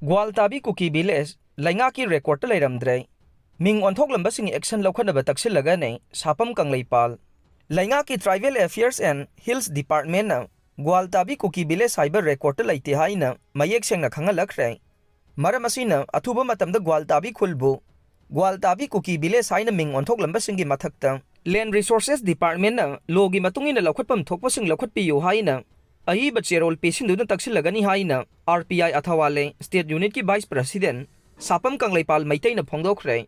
Gwaltabi kuki village leingakki recordta leiramdre Ming onthoklambasing action laukhadaba taksillagani Sapam Kangleipal leingakki tribal affairs and hills department na Gwaltabi kuki village cyber recordta leite haina mayek sengna khangalakre maram asina athuba matamda Gwaltabi khulbu Gwaltabi kuki village haina Ming onthoklambasing gi mathakta land resources department na logi matungina laukhatpam thokpasing laukhatpiyo haina ahi bacherol pesindu taksillagani haina RPI athawale state unit ki vice president Sapam Kangleipal maitai na phongdokre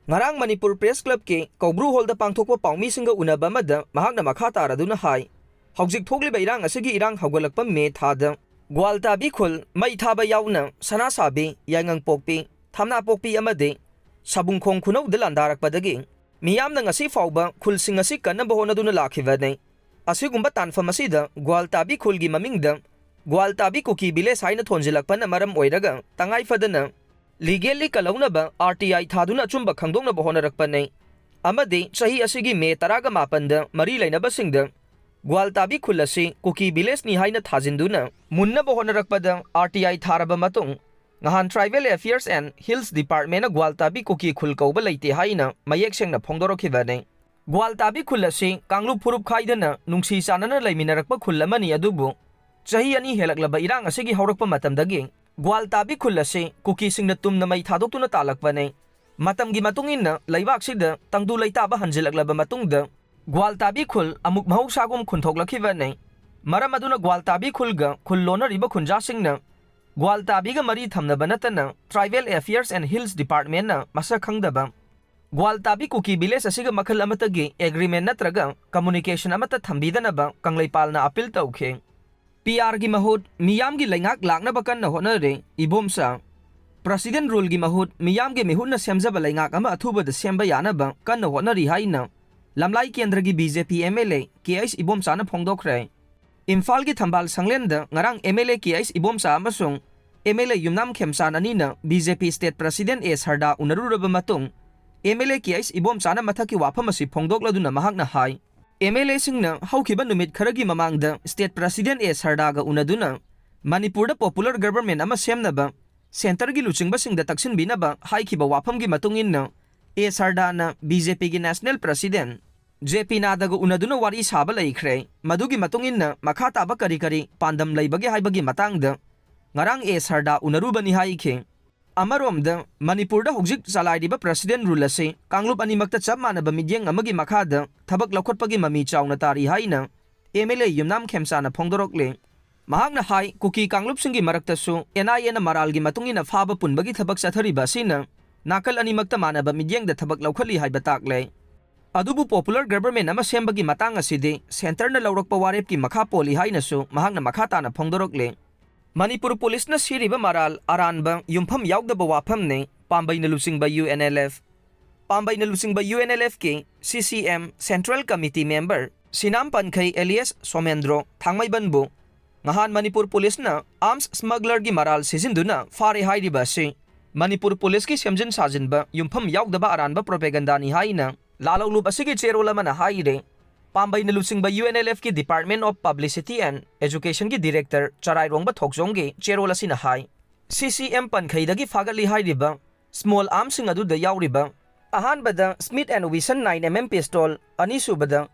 ngarang Manipur press club ke Kobru hall da pangthokpa paumi singa unaba mada mahakna makha taraduna hai haujik thokliba irang asigi irang haugalakpa me thada Gwaltabi khul mai thaba yauna sana sabe yangang pokpi thamna pokpi amade sabungkhong khunau de landarakpadagi miyamna ngasi fauba khul singasi kanaba honaduna lakhibane asigumba tanfam asida Gwaltabi khulgi mamingda Gwaltabi kuki village haina thonjilakpana maram oiraga tangai fadana legally kalaunaba RTI thaduna chumba khangdongna bohonarakpane amade chahi asigi me taraga mapanda mari lainabasingda Gwaltabi khulasi kuki village ni haina thajinduna munna bohonarakpada RTI tharaba matung ngahan tribal affairs and hills department na Gwaltabi kuki khul kauba leite haina mayek sengna phongdorokhibane Gwaltabi khulasi kanglu phurup khaidana nungsi chanana leiminarakpa khulamani adubu chahi ani helaklaba irang asigi haurakpa matamdagi Gwaltabi khulasi kuki singna tumna mai thadoktuna talakpane matamgi matungina leibaksida tangdu leitaba hanjilaklaba matungda Gwaltabi khul amuk mahausagum khunthoklakhibane maram aduna Gwaltabi khulga khullona riba khunja singna Gwaltabi ga mari thamnaba natana tribal affairs and hills department na masa khangdaba Gwaltabi kuki village asiga makhal amatagi agreement natraga communication amata thambidanaba Kangleipal na appeal tawkhe PR gi mahut miyam gi leingak lakna bakan na honare ibomsa president rule gi mahut miyam gi mihun na semjaba leingak ama athuba da semba yana ba kan na honari haina lamlai kendra gi BJP MLA KS ibomsa na phongdokre Imphal gi thambal sanglen da ngarang MLA KS ibomsa amasung MLA yumnam khemsan ani na BJP state president S Harda unaruraba matung MLA KS ibomsa na mathaki wafam asi phongdokladuna mahakna hai MLA singna haukiba numit kharagi mamangda state president S Hardaga unaduna Manipurda popular government ama semnaba center gi luchingba singda taksin binaba haikiba wafam gi matunginna S Hardana BJP gi national president JP Nadaga unaduna wari saba laikhre madugi matunginna makha taba kari kari pandam leibagi haibagi matangda ngarang S Harda unarubani haikhe Amaromda Manipurda hojik chalairiba president rule ase kanglup animakta chap manaba midyeng amagi makhada thabak lakhotpagi mami chawna tari haina MLA yumnam khemsana phongdorokle mahakna hai kuki kanglup singi marakta su NIA na maralgi matungina phaba punbagi thabak chathariba sina nakal animakta manaba midyeng da thabak laukhali haiba takle adubu popular government ama sembagi matang aside center na lawrakpa warep ki makha poli haina su mahakna makhata na phongdorokle Manipur police na siriba maral aranba yumpham yaugdaba wafam ne pambai na lusingba UNLF pambai na lusingba UNLF ke CCM Central Committee member Sinam Pankhai alias Somendro thangmai banbu ngahan Manipur police na arms smuggler gi maral sijinduna fare hairiba se Manipur police ki semjin sajinba yumpham yaugdaba aranba propaganda ni haina lalawlup asigi cherola mana haire Pambai na lusingba UNLF ki Department of Publicity and Education ki Director Charai Rongba Thokjong gi cherola sina hai CCM Pankhaidagi fagali hairiba small arms sing adu da yauriba ahanbada Smith and Wesson 9mm pistol anisubada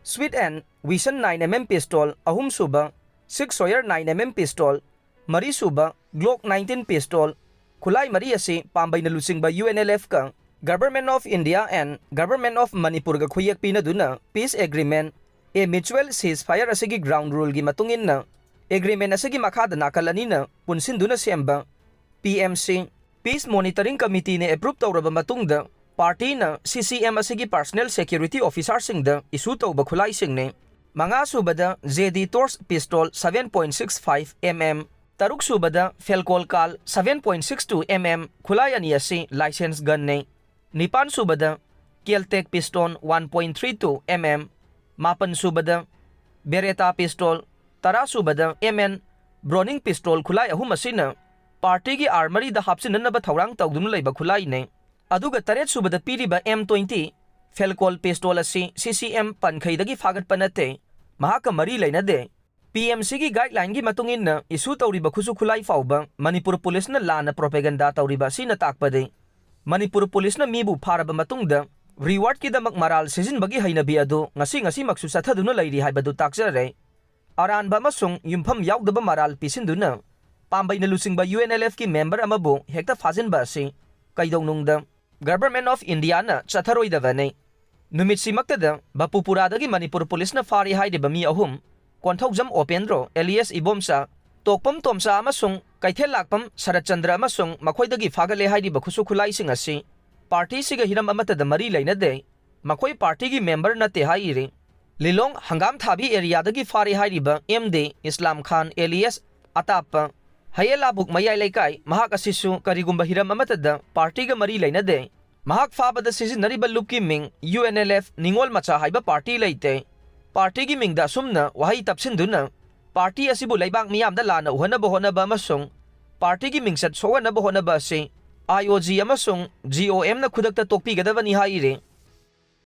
Smith and Wesson 9mm pistol ahum suba 6 Sawyer 9mm pistol mari suba Glock 19 pistol khulai mari ase pambai na lusingba UNLF ka Government of India and Government of Manipur ga khuyak pinaduna peace agreement a mutual ceasefire asigi ground rule gi matungin na agreement asigi makhada nakalani na punsinduna semba PMC Peace Monitoring Committee ne approve tawraba matungda party na CCM asigi personal security officer singda issue tawba khulai singne manga subada JD Torch pistol 7.65 mm taruk subada Felcol Kal 7.62 mm khulai ani ase license gun ne Nipan subada Keltec piston 1.32 mm Mapan subada Beretta pistol Tara subada MN Browning pistol khulai ahum asina party gi armory da hapsinanaba thawrang tawdun leiba khulai ne aduga taret subada piriba M20 Felcol pistol asi CCM Pankhaidagi fagat panate mahaka mari leinade PMC की guideline की मतुंगिन issue तौरीबा खुसु खुलाई फाउबा Manipur police न लाना propaganda तौरीबा सिना ताकपदे Manipur police न मीबु फारबा मतुंगदा reward की दमक moral सिजिनबगी हैनबी अदु ngasi maksu sathaduna lairi haibadu takjare aranba amasung yumpham yaudaba maral pisinduna pambaina lusingba UNLF की member amabu hekta fajinba asi kaidongnungda government of India na chatharoidabane numit simaktada bapupuradagi manipur police na fari haidiba mi ahum konthokjam opendro Elias Ibomsa tokpam tomsa amasung kaithel lakpam Sarachandra amasung makhoidagi fagale haidiba khusu khulai sing asi party siga hiram amatada mari lainade makhoi party gi member na te haire Lilong hangam thabi area dagi fari hairiba MD Islam Khan Elias atapa hayela buk mayai laikai mahak asisu karigumba hiram amatada party ga mari lainade mahak fabada sizinari balluki Ming UNLF ningol macha haiba party laite party gi mingda sumna wahai tapsinduna party asibu laibak miyamda lana uhanaba honaba amasung party gi mingsat sowanaba honaba se IOG amasung GOM na khudakta tokpi gadawani haire